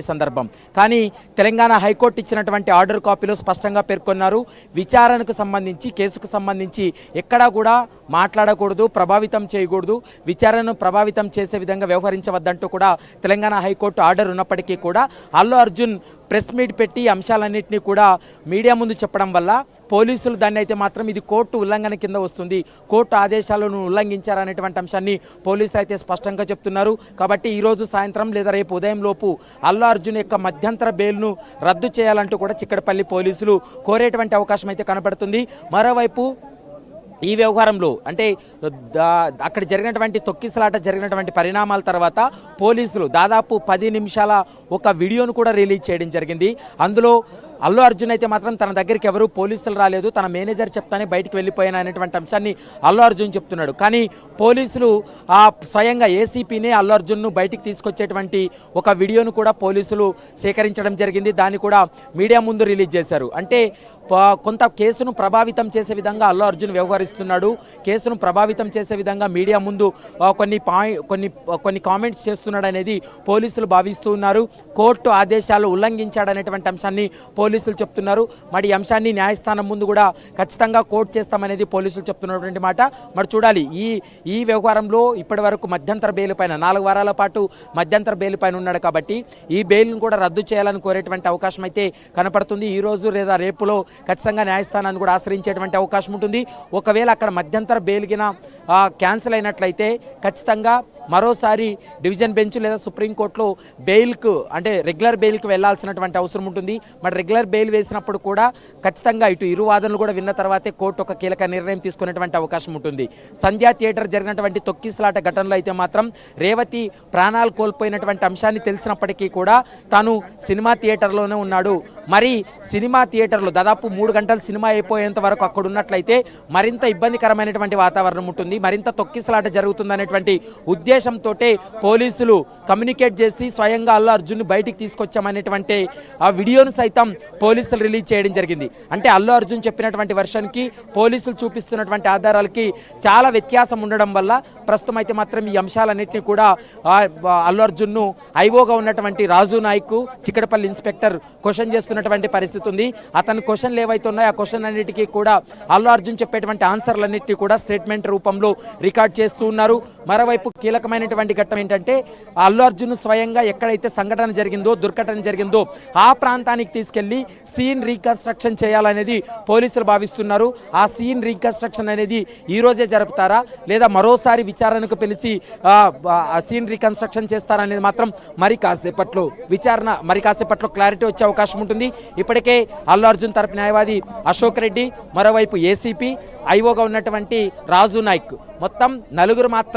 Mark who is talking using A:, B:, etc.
A: సందర్భం కానీ తెలంగాణ హైకోర్టు ఇచ్చినటువంటి ఆర్డర్ కాపీలో స్పష్టంగా పేర్కొన్నారు. విచారణకు సంబంధించి కేసుకు సంబంధించి ఎక్కడా కూడా మాట్లాడకూడదు, ప్రభావితం చేయకూడదు, విచారణను ప్రభావితం చేసే విధంగా వ్యవహరించవద్దంటూ కూడా తెలంగాణ హైకోర్టు ఆర్డర్ ఉన్నప్పటికీ కూడా అల్లు అర్జున్ ప్రెస్ మీట్ పెట్టి అంశాలన్నింటినీ కూడా మీడియా ముందు చెప్పడం వల్ల పోలీసులు దాన్ని అయితే మాత్రం ఇది కోర్టు ఉల్లంఘన కింద వస్తుంది, కోర్టు ఆదేశాలను ఉల్లంఘించారనేటువంటి అంశాన్ని పోలీసులు అయితే స్పష్టంగా చెప్తున్నారు. కాబట్టి ఈరోజు సాయంత్రం లేదా రేపు ఉదయం లోపు అల్లు అర్జున్ యొక్క మధ్యంతర బెయిల్ను రద్దు చేయాలంటూ కూడా చిక్కడపల్లి పోలీసులు కోరేటువంటి అవకాశం అయితే కనబడుతుంది. మరోవైపు ఈ వ్యవహారంలో అంటే అక్కడ జరిగినటువంటి తొక్కిసలాట జరిగినటువంటి పరిణామాల తర్వాత పోలీసులు దాదాపు 10 నిమిషాల ఒక వీడియోను కూడా రిలీజ్ చేయడం జరిగింది. అందులో అల్లు అర్జున్ అయితే మాత్రం తన దగ్గరికి ఎవరు పోలీసులు రాలేదు, తన మేనేజర్ చెప్తానే బయటికి వెళ్ళిపోయినా అనేటువంటి అంశాన్ని అల్లు అర్జున్ చెప్తున్నాడు. కానీ పోలీసులు స్వయంగా ఏసీపీనే అల్లు అర్జున్ను బయటికి తీసుకొచ్చేటువంటి ఒక వీడియోను కూడా పోలీసులు సేకరించడం జరిగింది. దాన్ని కూడా మీడియా ముందు రిలీజ్ చేశారు. అంటే కొంత కేసును ప్రభావితం చేసే విధంగా అల్లు అర్జున్ వ్యవహరిస్తున్నాడు, కేసును ప్రభావితం చేసే విధంగా మీడియా ముందు కొన్ని కామెంట్స్ చేస్తున్నాడు అనేది పోలీసులు భావిస్తూ ఉన్నారు. కోర్టు ఆదేశాలు ఉల్లంఘించాడనేటువంటి అంశాన్ని పోలీసులు చెప్తున్నారు. మరి ఈ అంశాన్ని న్యాయస్థానం ముందు కూడా ఖచ్చితంగా కోర్టు చేస్తామనేది పోలీసులు చెప్తున్నటువంటి మాట. మరి చూడాలి ఈ వ్యవహారంలో ఇప్పటి వరకు మధ్యంతర బెయిల్ పైన 4 వారాల పాటు మధ్యంతర బెయిల్ పైన ఉన్నాడు. కాబట్టి ఈ బెయిల్ను కూడా రద్దు చేయాలని కోరేటువంటి అవకాశం అయితే కనపడుతుంది. ఈ రోజు లేదా రేపులో ఖచ్చితంగా న్యాయస్థానాన్ని కూడా ఆశ్రయించేటువంటి అవకాశం ఉంటుంది. ఒకవేళ అక్కడ మధ్యంతర బెయిల్ గిన క్యాన్సిల్ అయినట్లయితే ఖచ్చితంగా మరోసారి డివిజన్ బెంచ్ లేదా సుప్రీంకోర్టులో బెయిల్కు అంటే రెగ్యులర్ బెయిల్కి వెళ్లాల్సినటువంటి అవసరం ఉంటుంది. మరి రెగ్యులర్ బెయిల్ వేసినప్పుడు కూడా ఖచ్చితంగా ఇరు వాదనలు కూడా విన్న తర్వాతే కోర్టు ఒక కీలక నిర్ణయం తీసుకునేటువంటి అవకాశం ఉంటుంది. సంధ్యా థియేటర్ జరిగినటువంటి తొక్కిసలాట ఘటనలో అయితే మాత్రం రేవతి ప్రాణాలు కోల్పోయినటువంటి అంశాన్ని తెలిసినప్పటికీ కూడా తాను సినిమా థియేటర్లోనే ఉన్నాడు. మరి సినిమా థియేటర్లో దాదాపు 3 గంటలు సినిమా అయిపోయేంత వరకు అక్కడ ఉన్నట్లయితే మరింత ఇబ్బందికరమైనటువంటి వాతావరణం ఉంటుంది, మరింత తొక్కిసలాట జరుగుతుందనేటువంటి ఉద్దేశంతో పోలీసులు కమ్యూనికేట్ చేసి స్వయంగా అల్లు అర్జున్ బయటికి తీసుకొచ్చామనేటువంటి ఆ వీడియోను సైతం పోలీసులు రిలీజ్ చేయడం జరిగింది. అంటే అల్లు అర్జున్ చెప్పినటువంటి వెర్షన్కి పోలీసులు చూపిస్తున్నటువంటి ఆధారాలకి చాలా వ్యత్యాసం ఉండడం వల్ల ప్రస్తుతం అయితే మాత్రం ఈ అంశాలన్నింటినీ కూడా అల్లు అర్జున్ను ఐఓగా ఉన్నటువంటి రాజు నాయక్ చిక్కడపల్లి ఇన్స్పెక్టర్ క్వశ్చన్ చేస్తున్నటువంటి పరిస్థితి ఉంది. అతని క్వశ్చన్లు ఏవైతే ఉన్నాయో ఆ క్వశ్చన్ అన్నిటికీ కూడా అల్లు అర్జున్ చెప్పేటువంటి ఆన్సర్లన్నింటినీ కూడా స్టేట్మెంట్ రూపంలో రికార్డ్ చేస్తూ ఉన్నారు. మరోవైపు కీలకమైనటువంటి ఘట్టం ఏంటంటే అల్లు అర్జున్ స్వయంగా ఎక్కడైతే సంఘటన జరిగిందో దుర్ఘటన జరిగిందో ఆ ప్రాంతానికి తీసుకెళ్లి సీన్ రీకన్స్ట్రక్షన్ చేయాలనేది పోలీసులు భావిస్తున్నారు. ఆ సీన్ రీకన్స్ట్రక్షన్ అనేది ఈ రోజే జరుపుతారా లేదా మరోసారి విచారణకు పిలిచి సీన్ రీకన్స్ట్రక్షన్ చేస్తారనేది మాత్రం మరి కాసేపట్లో క్లారిటీ వచ్చే అవకాశం ఉంటుంది. ఇప్పటికే అల్లు అర్జున్ తరపు న్యాయవాది అశోక్ రెడ్డి, మరోవైపు ఏసీపీ, ఐఓగా ఉన్నటువంటి రాజు నాయక్ మొత్తం 4 మాత్రం